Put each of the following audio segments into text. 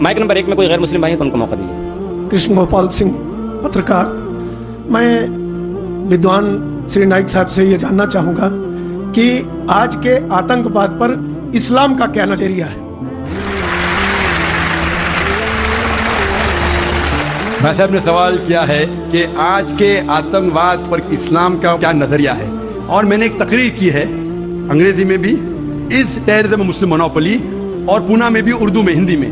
Mic number 1 में कोई गैर मुस्लिम भाई है तो उनको मौका दीजिए। कृष्ण गोपाल सिंह, पत्रकार। मैं विद्वान श्री नाइक साहब से ये जानना चाहूँगा कि आज के आतंकवाद पर इस्लाम का क्या नजरिया है। भाई साहब ने सवाल किया है कि आज के आतंकवाद पर इस्लाम का क्या नजरिया है, और मैंने एक तकरीर की है अंग्रेजी में भी, इस टेररिज्म मुस्लिम मोनोपोली, और पूना में भी उर्दू में, हिंदी में।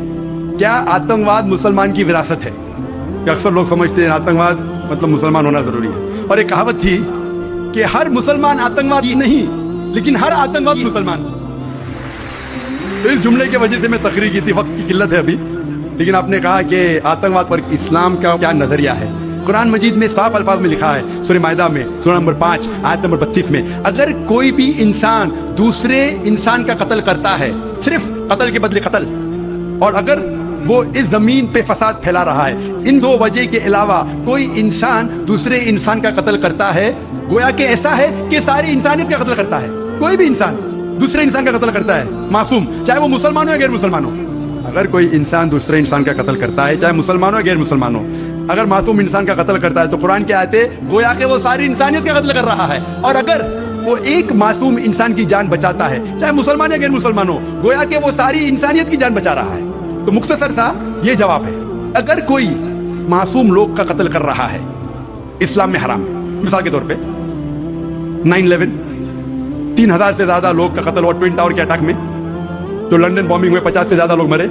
क्या आतंकवाद मुसलमान की विरासत है? कि अक्सर लोग समझते हैं आतंकवाद मतलब मुसलमान होना जरूरी है, और एक कहावत थी कि हर मुसलमान आतंकवादी नहीं, लेकिन हर आतंकवाद मुसलमान। तो इस जुमले की वजह से मैं तकरीर की थी, वक्त की किल्लत है अभी, लेकिन आपने कहा कि आतंकवाद पर इस्लाम का क्या नजरिया है। कुरान मजीद में साफ अल्फाज में लिखा है, सूरह मायदा में सूरह नंबर 5 आयत नंबर 32 में, अगर कोई भी इंसान दूसरे इंसान का कत्ल करता है, सिर्फ कत्ल के बदले कत्ल, और अगर वो इस जमीन पे फसाद फैला रहा है, इन दो वजह के अलावा कोई इंसान दूसरे इंसान का कत्ल करता है, गोया कि ऐसा है कि सारी इंसानियत का कत्ल करता है। कोई भी इंसान दूसरे इंसान का कत्ल करता है, मासूम, चाहे वो मुसलमान हो या गैर मुसलमान हो। अगर कोई इंसान दूसरे इंसान का कत्ल करता है, चाहे मुसलमान हो या गैर मुसलमान हो, अगर मासूम इंसान का कत्ल करता है, तो कुरान की आयतें गोया कि वो सारी इंसानियत का कत्ल कर रहा है। और अगर वो एक मासूम इंसान की जान बचाता है, चाहे मुसलमान या गैर मुसलमान हो, गोया कि वो सारी इंसानियत की जान बचा रहा है। तो मुख्तसर सा ये जवाब है, अगर कोई मासूम लोग का कत्ल कर रहा है, इस्लाम में हराम है। मिसाल के तौर पे 9/11 3,000 से ज्यादा लोग का कत्ल हुआ ट्विन टावर के अटैक में, जो लंदन बॉम्बिंग में 50 से ज्यादा लोग मरे,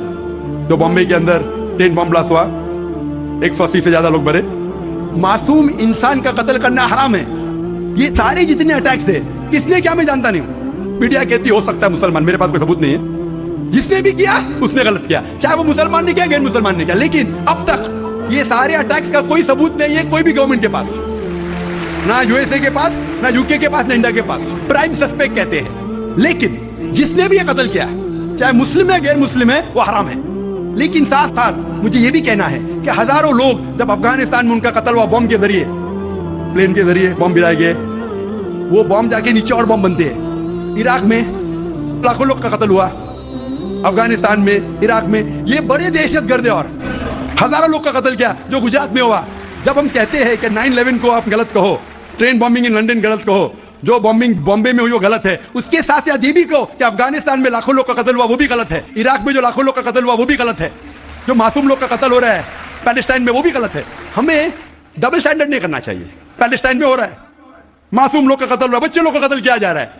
जो बॉम्बे के अंदर ट्रेन बॉम्ब ब्लास्ट हुआ 180 से ज्यादा लोग मरे। मासूम इंसान का कत्ल करना हराम है। ये सारे जितने अटैक्स है, किसने क्या मैं जानता नहीं हूं। मीडिया कहती हो सकता है मुसलमान, मेरे पास कोई सबूत नहीं है। जिसने भी किया उसने गलत किया, चाहे वो मुसलमान ने किया गैर मुसलमान ने किया, लेकिन अब तक ये सारे अटैक्स का कोई सबूत नहीं है कोई भी गवर्नमेंट के पास, ना यूएसए के पास, ना यूके के पास, ना इंडिया के पास। प्राइम सस्पेक्ट कहते हैं, लेकिन जिसने भी ये कत्ल किया, चाहे मुस्लिम है गैर मुस्लिम है, वो हराम है। लेकिन साथ साथ मुझे ये भी कहना है कि हजारों लोग जब अफगानिस्तान में उनका कत्ल हुआ बॉम्ब के जरिए, प्लेन के जरिए बॉम्ब गिराए गए, वो बॉम्ब जाके नीचे और बॉम्ब बनते हैं। इराक में लाखों लोग का कत्ल हुआ, अफगानिस्तान में, इराक में, ये बड़े दहशतगर्द और हजारों लोग का कत्ल किया जो गुजरात में हुआ। जब हम कहते हैं कि 9/11 को आप गलत कहो, ट्रेन बॉम्बिंग इन लंदन गलत कहो, जो बॉम्बिंग बॉम्बे में हुई वो गलत है, उसके साथ साथ ये भी कहो कि अफगानिस्तान में लाखों लोग का कत्ल हुआ वो भी गलत है, इराक में जो लाखों लोग का कत्ल हुआ वो भी गलत है, जो मासूम लोग का कत्ल हो रहा है पैलेस्टाइन में वो भी गलत है। हमें डबल स्टैंडर्ड नहीं करना चाहिए। पैलेस्टाइन में हो रहा है, मासूम लोग का कत्ल हो रहा है, बच्चे लोग का कत्ल किया जा रहा है,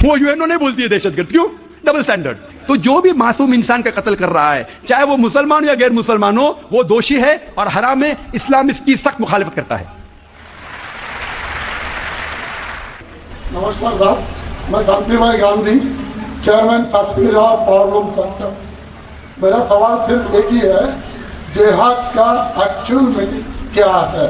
वो यूएनओ नहीं बोलती है दहशतगर्द, क्यों? Double standard. तो जो भी मासूम इंसान का कत्ल कर रहा है, चाहे वो मुसलमान या गैर मुसलमान हो, वो दोषी है और हराम है। इस्लाम इसकी सख्त मुखालिफत करता है। नमस्कार साहब, मैं कांति भाई Gandhi, chairman Shastri powerloom centre. मेरा सवाल सिर्फ एक ही है, जिहाद का एक्चुअल मीनिंग क्या है?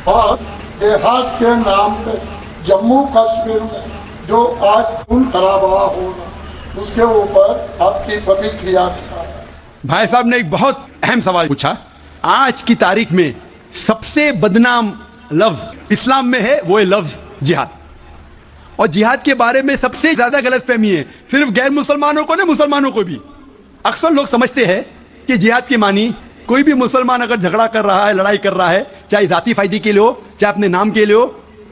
और जिहाद के नाम पे जम्मू कश्मीर में जो आज खून खराबा हो रहा, उसके ऊपर आपकी प्रतिक्रिया क्या है? भाई साहब ने एक बहुत अहम सवाल पूछा। आज की तारीख में सबसे बदनाम लफ्ज इस्लाम में है, वो है लफ्ज जिहाद। और जिहाद के बारे में सबसे ज्यादा गलतफहमी है, सिर्फ गैर मुसलमानों को नहीं, मुसलमानों को भी। अक्सर लोग समझते हैं कि जिहाद की मानी कोई भी मुसलमान अगर झगड़ा कर रहा है, लड़ाई कर रहा है, चाहे जाती फायदे के लिए हो, चाहे अपने नाम के लिए हो,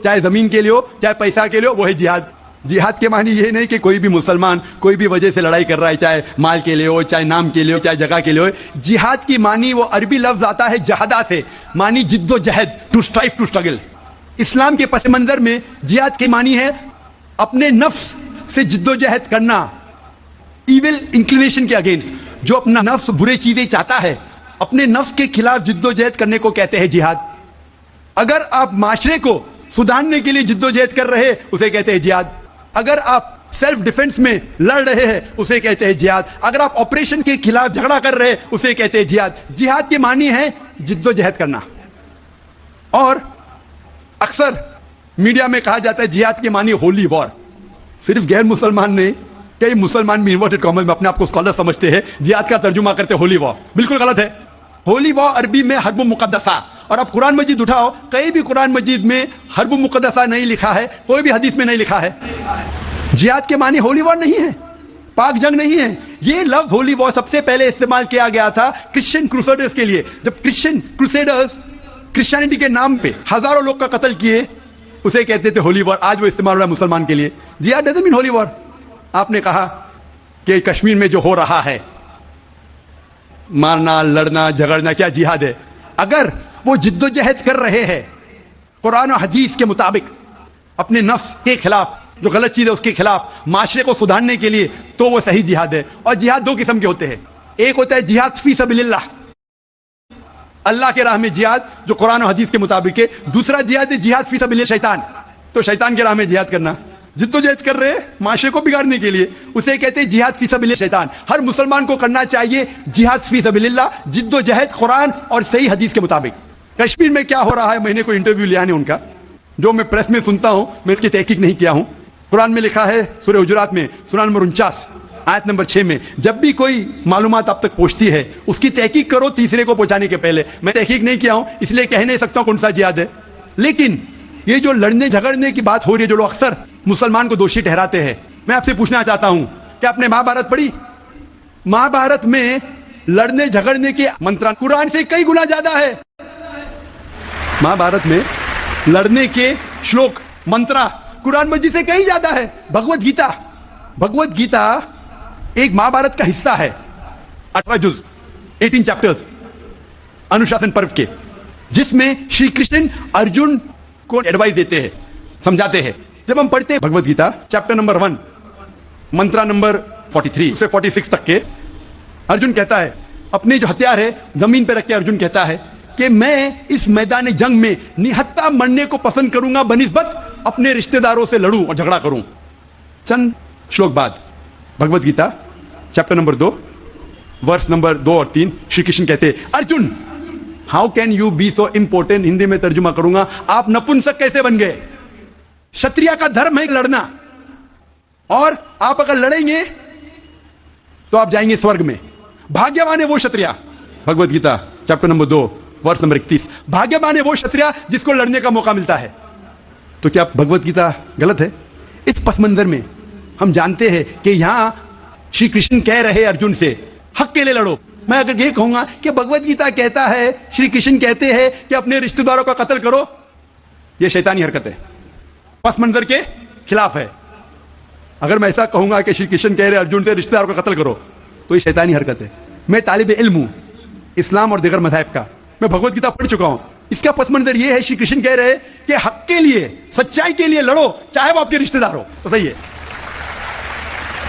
चाहे जमीन के लिए हो, चाहे पैसा के लिए हो, वो है जिहाद। जिहाद के मानी ये नहीं कि कोई भी मुसलमान कोई भी वजह से लड़ाई कर रहा है, चाहे माल के लिए हो, चाहे नाम के लिए हो, चाहे जगह के लिए हो। जिहाद की मानी वो अरबी लफ्ज आता है जहदा से, मानी जिद्दोजहद, टू स्ट्राइव, टू स्ट्रगल। इस्लाम के पस मंजर में जिहाद की मानी है अपने नफ्स से जिद्दोजहद करना, इविल इंक्लिनेशन के अगेंस्ट। जो अपना नफ्स बुरे चीजें चाहता है, अपने नफ्स के खिलाफ जिद्दोजहद करने को कहते हैं जिहाद। अगर आप माशरे को सुधारने के लिए जिद्दोजहद कर रहे हैं, उसे कहते हैं जिहाद। अगर आप सेल्फ डिफेंस में लड़ रहे हैं, उसे कहते हैं जिहाद। अगर आप ऑपरेशन के खिलाफ झगड़ा कर रहे हैं, उसे कहते हैं जिहाद। जिहाद की मानी है जिद्दोजहद करना। और अक्सर मीडिया में कहा जाता है जिहाद की मानी होली वॉर। सिर्फ गैर मुसलमान ने, कई मुसलमान भी इन्वर्टेड कॉमर्स में अपने आप को स्कॉलर समझते हैं, जिहाद का तर्जुमा करते हैं होली वॉर। बिल्कुल गलत है। होली वॉर अरबी में हर्ब मुकद्दसा, और आप कुरान मजीद उठाओ, कहीं भी कुरान मजीद में हर्ब मुकद्दसा नहीं लिखा है, कोई भी हदीस में नहीं लिखा है। जिहाद के मानी होली वॉर नहीं है। पाक जंग नहीं है। ये लफ्ज होली वॉर सबसे पहले इस्तेमाल किया गया था क्रिश्चियन क्रूसेडर्स के लिए। जब क्रिश्चियन क्रूसेडर्स क्रिश्चियनिटी के नाम पे हजारों लोग का कत्ल किए, उसे कहते थे होली वॉर। आज वो इस्तेमाल हो रहा है मुसलमान के लिए। जिहाद डजंट मीन होली वॉर। आपने कहा कि कश्मीर में जो हो रहा है, मारना, लड़ना, झगड़ना, क्या जिहाद है? अगर वो जिद्दोजहद कर रहे हैं कुरान और हदीस के मुताबिक, अपने नफ्स के खिलाफ, जो गलत चीज है उसके खिलाफ, माशरे को सुधारने के लिए, तो वो सही जिहाद है। और जिहाद दो किस्म के होते हैं। एक होता है जिहाद फी सबीलिल्लाह, अल्लाह के राह में जिहाद जो कुरान और हदीस के मुताबिक है। दूसरा जिहाद है जिहाद फी सबीलिल्लाह शैतान, तो शैतान के राह में जिहाद करना, जिद्दोजहद कर रहे हैं माशरे को बिगाड़ने के लिए, उसे कहते हैं जिहाद फी सबीलिल्लाह शैतान। हर मुसलमान को करना चाहिए जिहाद फी सबीलिल्लाह, जिद्दोजहद कुरान और सही हदीस के मुताबिक। कश्मीर में क्या हो रहा है, मैंने कोई इंटरव्यू लिया नहीं उनका, जो मैं प्रेस में सुनता हूं, मैं इसकी तहकीक नहीं किया हूं। कुरान में लिखा है सूरह हुजुरात में सूरह नंबर 49 आयत नंबर 6 में, जब भी कोई मालूमात आप तक पहुंचती है उसकी तहकीक करो तीसरे को पहुंचाने के पहले। मैं तहकीक नहीं किया हूं, इसलिए कह नहीं सकता कौन सा जिहाद है। लेकिन ये जो लड़ने झगड़ने की बात हो रही है, जो लोग अक्सर मुसलमान को दोषी ठहराते हैं, मैं आपसे पूछना चाहता हूं कि आपने महाभारत पढ़ी? महाभारत में लड़ने झगड़ने के मंत्र कुरान से कई गुना ज्यादा है। महाभारत में लड़ने के श्लोक मंत्रा कुरान मजीद से कहीं ज्यादा है। भगवत गीता एक महाभारत का हिस्सा है, 18 जुज, 18 चैप्टर्स अनुशासन पर्व के, जिसमें श्री कृष्ण अर्जुन को एडवाइस देते हैं, समझाते हैं। जब हम पढ़ते हैं भगवत गीता चैप्टर नंबर 1 मंत्रा नंबर 43 से 46 तक के, अर्जुन कहता है, अपने जो हथियार है जमीन पर रख के अर्जुन कहता है कि मैं इस मैदान जंग में निहत्ता मरने को पसंद करूंगा बनिस्बत अपने रिश्तेदारों से लड़ूं और झगड़ा करूं। चंद श्लोक बाद Bhagavad Gita chapter number 2 verse number 2 और 3 श्री कृष्ण कहते हैं, Arjun how can you be so important. Hindi में तर्जुमा करूंगा, आप नपुंसक कैसे बन गए? क्षत्रिय का धर्म है लड़ना, और आप अगर लड़ेंगे तो आप जाएंगे स्वर्ग में। भाग्यवान है वो क्षत्रिय। भगवत गीता चैप्टर नंबर 2 वर्ष नंबर 31, भाग्यवान है वो क्षत्रिय जिसको लड़ने का मौका मिलता है। तो क्या भगवत गीता गलत है? इस पस मंजर में हम जानते हैं कि यहां श्री कृष्ण कह रहे अर्जुन से हक के लिए लड़ो। मैं अगर ये कहूंगा कि भगवत गीता कहता है, श्री कृष्ण कहते हैं कि अपने रिश्तेदारों का कत्ल करो, यह शैतानी हरकत है, पस मंजर के खिलाफ है। अगर मैं ऐसा कहूंगा कि श्री कृष्ण कह रहे अर्जुन से रिश्तेदारों का कत्ल करो, तो ये शैतानी हरकत है। मैं तालिब इल्म हूं इस्लाम और दिगर मज़ाहिब का, मैं भगवत गीता पढ़ चुका हूं। इसका पस मंजर यह है, श्री कृष्ण कह रहे हैं कि हक के लिए, सच्चाई के लिए लड़ो, चाहे वो आपके रिश्तेदार हो। तो सही है,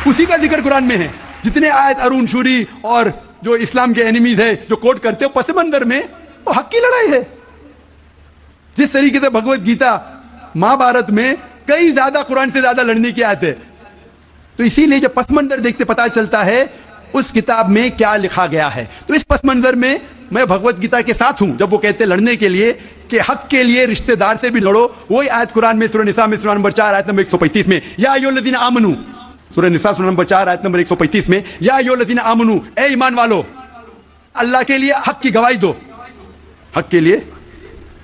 उसी का जिक्र कुरान में है। जितने आयत अरुण शूरी और जो इस्लाम के एनिमीज है जो कोट करते हो, पस मंजर में वो हक की लड़ाई है। जिस तरीके से भगवत गीता महाभारत में कई ज्यादा कुरान से ज्यादा लड़ने की आयत है, तो इसीलिए जब पस मंजर देखते पता चलता है उस किताब में क्या लिखा गया है। तो इस पस मंजर में मैं भगवत गीता के साथ हूं जब वो कहते हैं लड़ने के लिए कि हक के लिए रिश्तेदार से भी लड़ो। वही आयत कुरान में सूरह निसा में सूरह नंबर 4 आयत नंबर 135 में, या अय्युहल्लज़ीना आमनू, सूरह निसा सूरह नंबर 4 आयत नंबर 135 में, या अय्युहल्लज़ीना आमनू, ए ईमान वालो, अल्लाह के लिए हक की गवाही दो। हक के लिए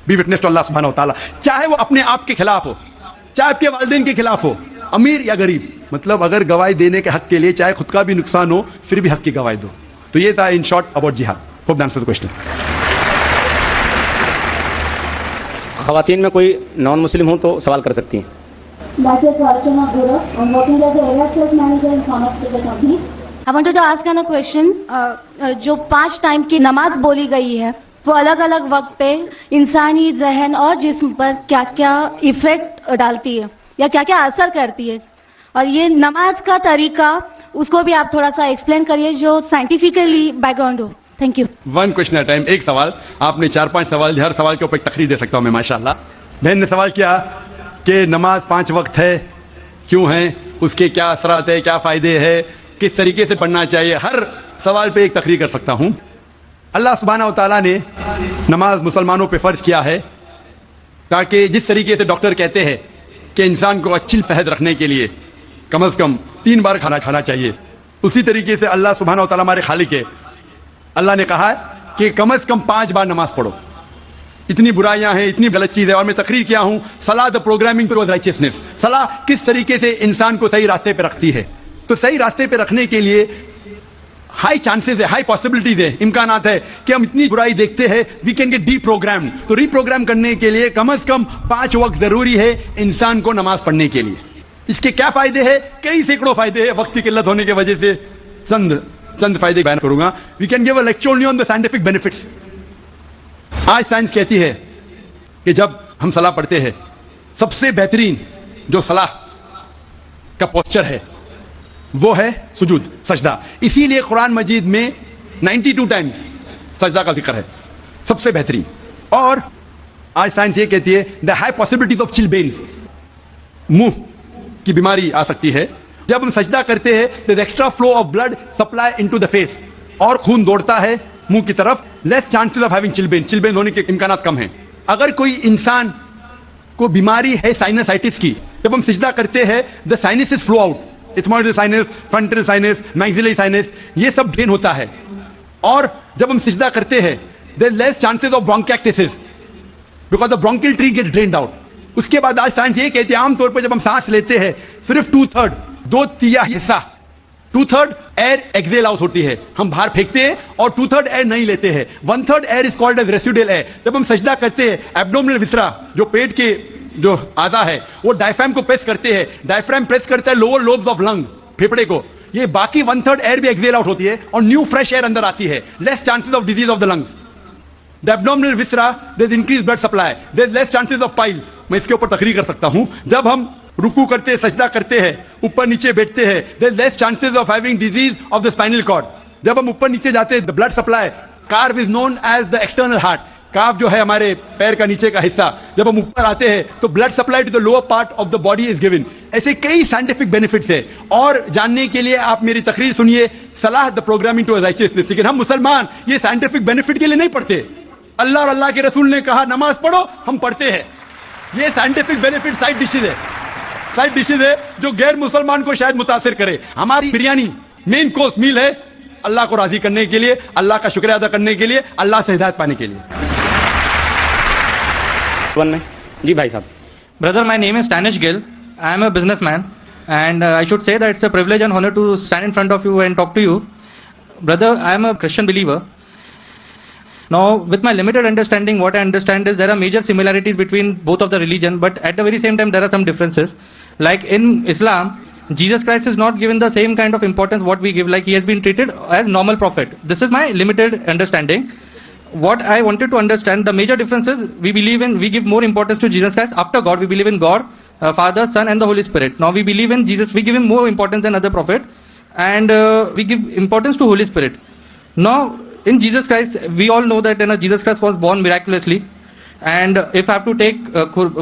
बी विटनेस टू अल्लाह सुब्हानहू व तआला, चाहे वो अपने आप के खिलाफ हो, चाहे आपके वालिदैन के खिलाफ हो, अमीर या गरीब। मतलब अगर गवाही देने के हक के लिए चाहे खुद का भी नुकसान हो, फिर भी हक की गवाही दो। तो ये था इन शॉर्ट अबाउट जिहाद। Hope that answers the question. खवातीन में कोई नॉन मुस्लिम हो तो सवाल कर सकती हैं। Myself Archana Gora. I'm working as a area sales manager in pharmaceutical company. I wanted to ask a question. जो 5 टाइम की नमाज बोली गई है, वो अलग अलग वक्त पे इंसानी जहन और जिस्म पर क्या क्या इफेक्ट डालती है या क्या क्या असर करती है, और ये नमाज का तरीका उसको भी आप थोड़ा सा एक्सप्लेन करिए जो साइंटिफिकली बैकग्राउंड हो। Thank you. One question at time, एक सवाल। आपने 4-5 सवाल, हर सवाल के ऊपर एक तकरीर दे सकता हूं मैं माशाल्लाह। बहन ने सवाल किया कि नमाज 5 वक्त है, क्यों है, उसके क्या असरात है, क्या फायदे है, किस तरीके से पढ़ना चाहिए। हर सवाल पे एक तकरीर कर सकता हूं। अल्लाह सुब्हानहू व तआला ने नमाज मुसलमानों पे फर्ज किया है ताकि जिस तरीके से डॉक्टर कहते हैं कि इंसान को अच्छी सेहत रखने के लिए कम से कम 3 बार खाना खाना चाहिए, उसी तरीके से अल्लाह सुब्हानहू व तआला हमारे खालिक है। अल्लाह ने कहा है कि कम से कम 5 बार नमाज पढ़ो। इतनी बुराइयां हैं, इतनी गलत चीज है। और मैं तकरीर किया हूं, सलाह द प्रोग्रामिंग टुवर्ड्स राइचियसनेस, सलाह किस तरीके से इंसान को सही रास्ते पे रखती है। तो सही रास्ते पे रखने के लिए हाई चांसेस है, हाई पॉसिबिलिटीज है, इम्कानात है कि हम इतनी बुराई देखते हैं, वी कैन गेट डीप्रोग्राम्ड। तो रीप्रोग्राम करने के लिए कम से कम 5 वक्त जरूरी है इंसान को नमाज पढ़ने के लिए। इसके क्या फायदे हैं? कई सैकड़ों फायदे हैं, वक्त की किल्लत होने की वजह से चंद फायदे बयान करूंगा। We can give a lecture only on the scientific benefits. आज साइंस कहती है कि जब हम सलाह पढ़ते हैं, सबसे बेहतरीन जो सलाह का पोस्चर है वो है सुजूद, सजदा। इसीलिए कुरान मजीद में 92 टाइम्स सजदा का जिक्र है, सबसे बेहतरीन। और आज साइंस ये कहती है द हाई पॉसिबिलिटीज ऑफ चिलबेन्स, मुंह की बीमारी आ सकती है। जब हम सजदा करते हैं the extra flow of blood supply into the face, और खून दौड़ता है मुंह की तरफ, लेस चांसेस ऑफ हैविंग चिलबेन, चिलबेन होने के इम्कानात कम हैं। अगर कोई इंसान को बीमारी है साइनसाइटिस की, जब हम सजदा करते हैं the sinuses flow out, ethmoidal sinus, frontal sinus, maxillary sinus, ये सब ड्रेन होता है। और जब हम सजदा करते हैं there is less chances of bronchitis because the bronchial tree gets drained out. उसके बाद आज साइंस ये कहती है आमतौर पर जब हम सांस लेते हैं सिर्फ 2/3, 2/3 हिस्सा, 2/3 एयर एक्सेल आउट होती है, हम बाहर फेंकते हैं, और 2/3 एयर नहीं लेते हैं। 1/3 air is called as residual air. जब हम सजदा करते हैं एब्डोमिनल विसरा, जो पेट के जो आधा है, वो डायफ्राम को प्रेस करते हैं, डायफ्राम प्रेस करता है लोअर लोब्स ऑफ लंग, फेफड़े को, ये बाकी 1/3 एयर भी एक्सेल आउट होती है और न्यू फ्रेश एयर अंदर आती है, less chances of disease of the lungs. The abdominal viscera there is increase blood supply, there is less chances of piles. मैं इसके ऊपर तकरीर कर सकता हूं। जब हम रुकू करते हैं, सजदा करते हैं, ऊपर नीचे बैठते हैं, there is less chances of having disease of the spinal cord. जब हम ऊपर नीचे जाते हैं the blood supply, calf is known as the external heart, calf जो है हमारे पैर का नीचे का हिस्सा, जब हम ऊपर आते हैं तो blood supply to the lower part of the body is given. ऐसे कई साइंटिफिक बेनिफिट्स है, और जानने के लिए आप मेरी तकरीर सुनिए, सलाह द प्रोग्रामिंग टू राइचियसनेस। लेकिन हम मुसलमान ये साइंटिफिक बेनिफिट के लिए नहीं पढ़ते। अल्लाह और अल्लाह के रसूल ने कहा नमाज पढ़ो, हम पढ़ते हैं। ये साइंटिफिक बेनिफिट साइड डिशेज है, साइड डिशेज है जो गैर मुसलमान को शायद मुतासिर करे। हमारी बिरयानी मेन कोर्स मील है अल्लाह को राजी करने के लिए, अल्लाह का शुक्रिया अदा करने के लिए, अल्लाह से हिदायत पाने के लिए। जी भाई साहब। Brother, my name is Stanish Gill. I am a businessman, and I should say that it's a privilege and honor to stand in front of you and talk to you. Brother, I am a Christian believer. Now, with my limited understanding, what I understand is there are major similarities between both of the religion, but at the very same time, there are some differences. Like in Islam, Jesus Christ is not given the same kind of importance what we give, like he has been treated as normal prophet. This is my limited understanding. What I wanted to understand, the major difference is we give more importance to Jesus Christ after God. We believe in God, Father, Son, and the Holy Spirit. Now we believe in Jesus, we give him more importance than other prophet, and we give importance to Holy Spirit. Now in Jesus Christ, we all know that Jesus Christ was born miraculously, and if I have to take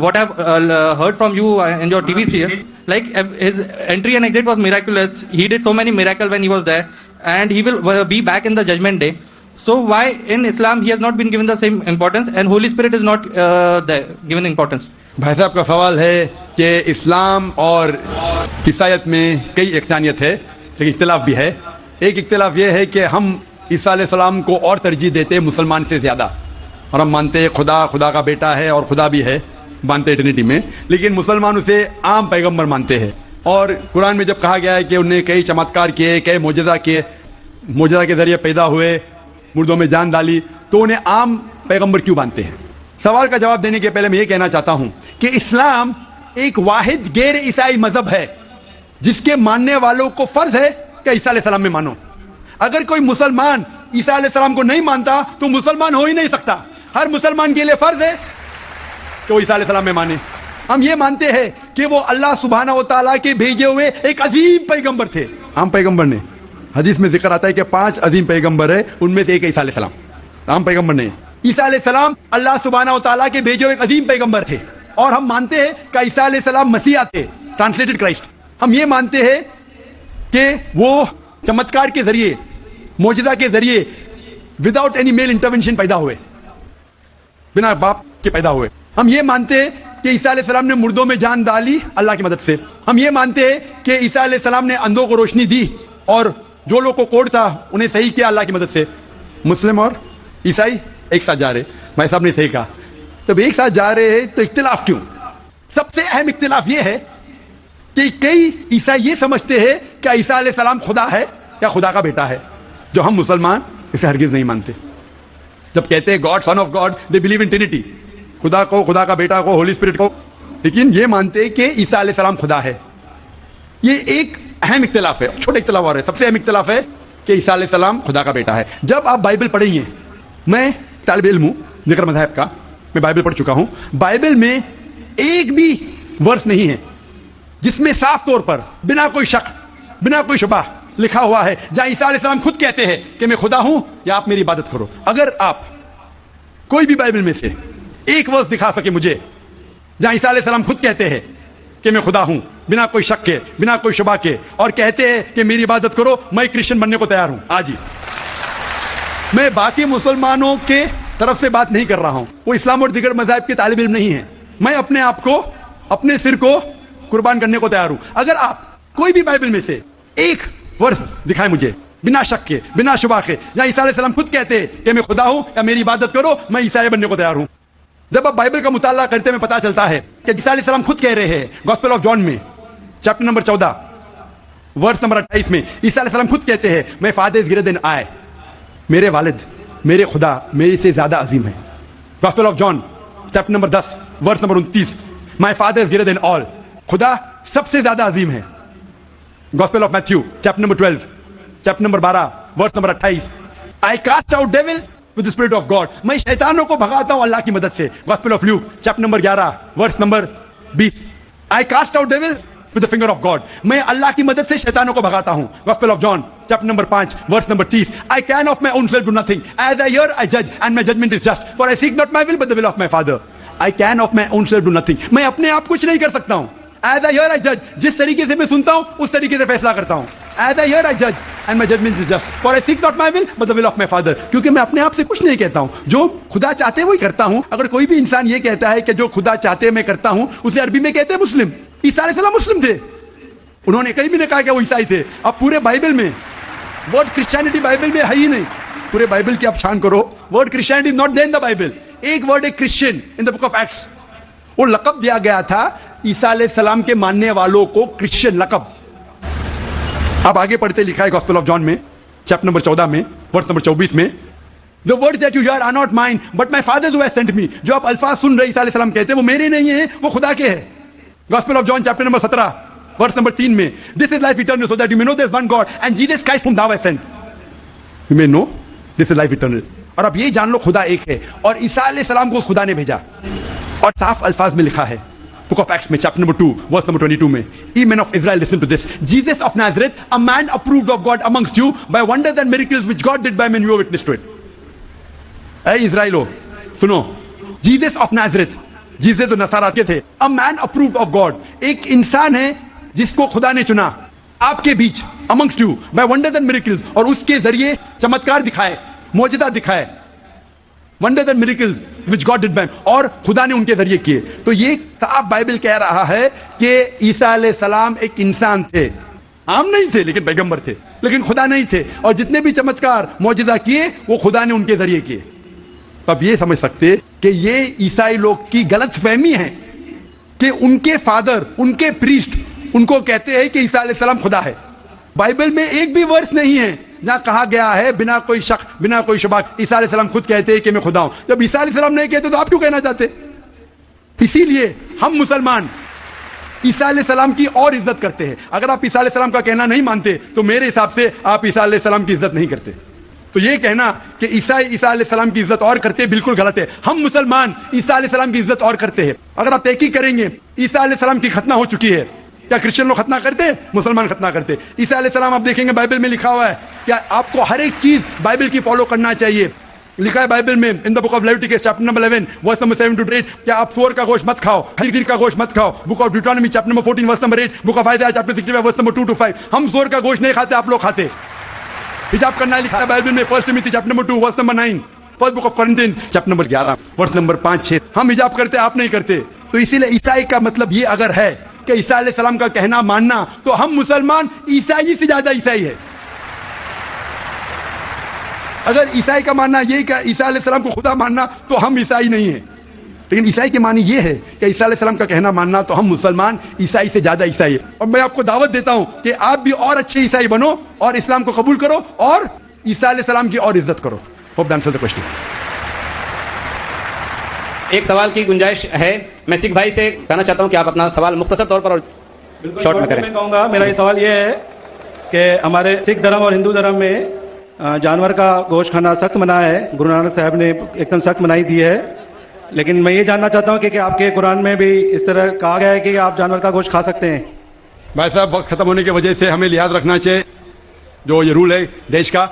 what I have heard from you in your TVs here, like his entry and exit was miraculous. He did so many miracles when he was there, and he will be back in the judgment day. So why in Islam he has not been given the same importance and Holy Spirit is not given importance? भाई साहब का सवाल है कि इस्लाम और ईसाईयत में कई इख्तिलाफ है, लेकिन इख्तिलाफ भी है। एक इख्तिलाफ ये है कि हम ईसा अलैहिस्सलाम को और तरजीह देते हैं मुसलमान से ज़्यादा, और हम मानते हैं खुदा का बेटा है और खुदा भी है, मानते हैं ट्रिनिटी में, लेकिन मुसलमान उसे आम पैगम्बर मानते हैं। और कुरान में जब कहा गया है कि उन्हें कई चमत्कार किए, कई मोजज़ा किए, मोजज़ा के ज़रिए पैदा हुए, मुर्दों में जान डाली, तो उन्हें आम पैगंबर क्यों मानते हैं? सवाल का जवाब देने के पहले मैं ये कहना चाहता हूं कि इस्लाम एक वाहिद गैर ईसाई मजहब है जिसके मानने वालों को फर्ज है कि ईसा अलैहिस्सलाम में मानो। अगर कोई मुसलमान ईसा अलैहिस्सलाम को नहीं मानता तो मुसलमान हो ही नहीं सकता। हर मुसलमान के लिए फर्ज है कि वो ईसा अलैहिस्सलाम में माने। हम ये मानते हैं कि वो अल्लाह सुब्हानहू व तआला के भेजे हुए एक अजीम पैगंबर थे। आम पैगंबर ने, हदीस में जिक्र आता है कि 5 अजीम पैगंबर है, उनमें से एक ईसा अलैहिस्सलाम, आम पैगंबर नहीं। ईसा अलैहिस्सलाम अल्लाह सुब्हानहू व तआला के भेजे हुए एक अजीम पैगंबर थे, और हम मानते हैं कि ईसा अलैहिस्सलाम मसीहा थे, ट्रांसलेटेड क्राइस्ट। हम ये मानते हैं कि वो चमत्कार के जरिए, मोजज़ा के जरिए, विदाउट एनी मेल इंटरवेंशन पैदा हुए, बिना बाप के पैदा हुए। हम ये मानते हैं कि ईसा अलैहिस्सलाम ने मुर्दों में जान डाली अल्लाह की मदद से। हम ये मानते हैं कि ईसा अलैहिस्सलाम ने अंधों को रोशनी दी और जो लोग को कोड था उन्हें सही किया अल्लाह की मदद से। मुस्लिम और ईसाई एक साथ जा रहे, भाई साहब ने सही कहा। तब एक साथ जा रहे हैं तो इख्तिलाफ क्यों? सबसे अहम इख्तिलाफ यह है कि कई ईसाई ये समझते हैं कि ईसा अलैहिस्सलाम खुदा है या खुदा का बेटा है, जो हम मुसलमान इसे हरगिज नहीं मानते। जब कहते हैं God, son of God, they believe in Trinity, खुदा को, खुदा का बेटा को, होली स्पिरिट को, लेकिन ये मानते हैं कि ईसा अलैहिस्सलाम खुदा है। ये एक अहम इख्तिलाफ है, छोटा इख्तिलाफ और है। सबसे अहम इख्तिलाफ है कि ईसा अलैहिस्सलाम खुदा का बेटा है। जब आप बाइबल पढ़ेंगे, मैं तालिब इल्म हूं जिक्र मज़हब का, मैं बाइबल पढ़ चुका हूं, बाइबल में एक भी वर्स नहीं है जिसमें साफ तौर पर बिना कोई शक, बिना कोई शुबा लिखा हुआ है जहां ईसा अलैहिस्सलाम खुद कहते हैं कि मैं खुदा हूं या आप मेरी इबादत करो। अगर आप कोई भी बाइबल में से एक वर्स दिखा सके मुझे जहां ईसा अलैहिस्सलाम खुद कहते हैं कि मैं खुदा हूं, बिना कोई शक के, बिना कोई शुबा के, और कहते हैं कि मेरी इबादत करो, मैं क्रिश्चियन बनने को तैयार हूं आज ही। मैं बाकी मुसलमानों के तरफ से बात नहीं कर रहा हूं, वो इस्लाम और दीगर मज़ाहिब के तालिब इल्म नहीं है। मैं अपने आप को, अपने सिर को कुर्बान करने को तैयार हूं। अगर आप कोई भी बाइबल में से एक वर्स दिखाए मुझे बिना शक के, बिना शुबा के, जहां ईसा अलैहिस्सलाम खुद कहते हैं कि मैं खुदा हूं या मेरी इबादत करो, मैं ईसाई बनने को तैयार हूं। जब आप बाइबल का मुताला करते में पता चलता है कि ईसा अलैहिस्सलाम खुद कह रहे हैं, गॉस्पेल ऑफ जॉन में चैप्टर नंबर 14 वर्स नंबर 28 में ईसा अलैहिस्सलाम खुद कहते हैं, मैं father is greater than I, मेरे वालिद, मेरे खुदा मेरे से ज्यादा अजीम है। Gospel of John chapter number 10 verse number 29, my father is greater than all, खुदा सबसे ज्यादा अजीम है। Gospel of Matthew chapter number 12 chapter number 12 verse number 28, I cast out devils with the spirit of God, मैं शैतानों को भगाता हूं अल्लाह की मदद से। Gospel of Luke chapter number 11 verse number 20, I cast out devils with the finger of God, मैं अल्लाह की मदद से शैतानों को भगाता हूं। Gospel of John chapter number 5 verse number 30, I can of my own self do nothing, as I hear I जज and my judgment is just, for I seek not my will but the will of my father. I can of my own self do nothing, मैं अपने आप कुछ नहीं कर सकता हूं। As I hear I जज, जिस तरीके से मैं सुनता हूं उस तरीके से फैसला करता हूं। एज आई हियर आई जज and my judgment is just, for I seek not my will but the will of my father, क्योंकि मैं अपने आप से कुछ नहीं कहता हूं, जो खुदा चाहते हैं वही करता हूं। अगर कोई भी इंसान ये कहता है कि जो खुदा चाहते हैं मैं करता हूं, उसे अरबी में कहते हैं मुस्लिम। ईसा अलैहिस्सलाम मुस्लिम थे, उन्होंने कहीं भी नहीं कहा कि वो ईसाई थे। अब पूरे बाइबल में वर्ड क्रिश्चियनिटी बाइबल में है ही नहीं, पूरे बाइबल की आप छान करो, word Christianity not there in the Bible. एक वर्ड है Christian in the book of Acts, वो लकब दिया गया था ईसा अलैहिस्सलाम के मानने वालों को, क्रिश्चियन लकब। आप आगे पढ़ते लिखा है गॉस्पेल ऑफ जॉन में चैप्टर नंबर 14 में वर्स नंबर 24 में, the words that you hear are not mine but my father who has sent me, जो आप अल्फाज सुन रहे ईसा अलैहिस्सलाम कहते हैं वो मेरे नहीं है, वो खुदा के हैं। Gospel of John chapter number 17 verse number 3 में, this is life eternal so that you may know there is one God and Jesus Christ whom thou hast sent, you may know this is life eternal. और अब ये जान लो खुदा एक है, और ईसा अलैहिस्सलाम को खुदा ने भेजा, और साफ अल्फाज में लिखा है बुक ऑफ एक्ट्स में चैप्टर नंबर 2 वर्स नंबर 22 में, ye men of Israel listen to this, Jesus of Nazareth, a man approved of God amongst you by wonders and miracles which God did by men, you are witness to it। ऐ इज़राइलो सुनो, Jesus of Nazareth, Jesus तो नसारा के थे, a man approved of God, एक इंसान है जिसको खुदा ने चुना आपके बीच, amongst you by wonders and miracles, और उसके जरिए चमत्कार दिखाए, मौजज़ा दिखाए, wonders and miracles which God did by him, और खुदा ने उनके जरिए किए। तो ये साफ बाइबल कह रहा है कि ईसा अलैहिस्सलाम एक इंसान थे, आम नहीं थे लेकिन पैगंबर थे, लेकिन खुदा नहीं थे, और जितने भी चमत्कार मौजज़ा किए वो खुदा ने उनके जरिए किए। तो अब ये समझ सकते कि ये ईसाई लोग की गलत फहमी है कि उनके फादर, उनके प्रीस्ट उनको कहते हैं कि ईसा अलैहिस्सलाम खुदा है। बाइबल में एक भी वर्स नहीं है जहां कहा गया है बिना कोई शक, बिना कोई शुबा, ईसा अलैहिस्सलाम खुद कहते हैं कि मैं खुदा हूं। जब ईसा अलैहिस्सलाम नहीं कहते तो आप क्यों कहना चाहते? इसीलिए हम मुसलमान ईसा अलैहिस्सलाम की और इज्जत करते हैं। अगर आप ईसा अलैहिस्सलाम का कहना नहीं मानते तो मेरे हिसाब से आप ईसा अलैहिस्सलाम की इज्जत नहीं करते। तो ये कहना कि ईसाई ईसा अलैहिस्सलाम की इज्जत और करते हैं, बिल्कुल गलत है। हम मुसलमान ईसा अलैहिस्सलाम की इज्जत और करते हैं। अगर आप तहकीक करेंगे ईसा अलैहिस्सलाम की खतना हो चुकी है, क्या क्रिश्चियन लोग खतना करते हैं? मुसलमान खतना करते हैं। ईसा अलैहिस्सलाम आप देखेंगे बाइबल में लिखा हुआ है कि आपको हर एक चीज बाइबल की फॉलो करना चाहिए। लिखा है बाइबल में in the book of Leviticus chapter number 11 verse number 7 to 8, क्या आप सूअर का गोश्त मत खाओ, खीर का गोश्त मत खाओ। Book of Deuteronomy chapter number 14 verse number 8, book of Isaiah chapter 65 verse number 2 to 5। हम सूअर का गोश्त नहीं खाते, आप लोग खाते। हिजाब करना लिखा है बाइबल में 1 Timothy chapter number 2 verse number 9, first book of Corinthians chapter number 11 verse number 5-6। हम हिजाब करते, आप नहीं करते। तो इसीलिए ईसाई का मतलब ये अगर है कि ईसा अलैहिस्सलाम का कहना मानना, तो हम मुसलमान ईसाई से ज्यादा ईसाई है। अगर ईसाई का मानना ये कि ईसा अलैहिस्सलाम को खुदा मानना, तो हम ईसाई नहीं है। लेकिन ईसाई के मानी ये है कि ईसा अलैहिस्सलाम का कहना मानना तो हम मुसलमान ईसाई से ज़्यादा ईसाई है। और मैं आपको दावत देता हूँ कि आप भी और अच्छे ईसाई बनो और इस्लाम को कबूल करो और ईसा अलैहिस्सलाम की और इज्जत करो। Hope that answers the question. एक सवाल की गुंजाइश है। मैं सिख भाई से कहना चाहता हूं कि आप अपना सवाल मुख्तसर तौर पर और शॉर्ट में करें। मैं कहूँगा, मेरा ये सवाल ये है कि हमारे सिख धर्म और हिंदू धर्म में जानवर का गोश्त खाना सख्त मना है। गुरु नानक साहब ने एकदम सख्त मनाही दी है। लेकिन मैं ये जानना चाहता हूँ कि आपके कुरान में भी इस तरह कहा गया है कि आप जानवर का गोश्त खा सकते हैं? भाई साहब, वक्त खत्म होने की वजह से हमें लिहाज रखना चाहिए जो ये रूल है देश का।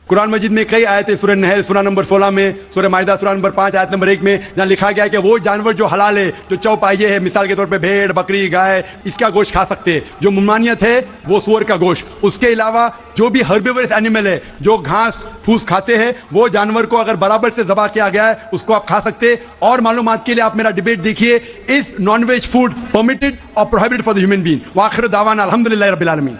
कुरान मजीद में कई आयतें, सूरह नहल सूरह नंबर 16 में, सूरह माइदा सूरह नंबर 5 आयत नंबर 1 में, जहाँ लिखा गया है कि वो जानवर जो हलाल है, जो चौपाइये है, मिसाल के तौर पे भेड़, बकरी, गाय, इसका गोश्त खा सकते हैं। जो ममानियत है वो सूअर का गोश्त। उसके अलावा जो भी हर्बिवरस एनिमल है, जो घास फूस खाते हैं, वो जानवर को अगर बराबर से ज़बह किया गया है उसको आप खा सकते हैं। और मालूमात के लिए आप मेरा डिबेट देखिए, is non veg food permitted और prohibited for the human being. व आखिर दावाना अल्हम्दुलिल्लाहि रब्बिल आलमीन।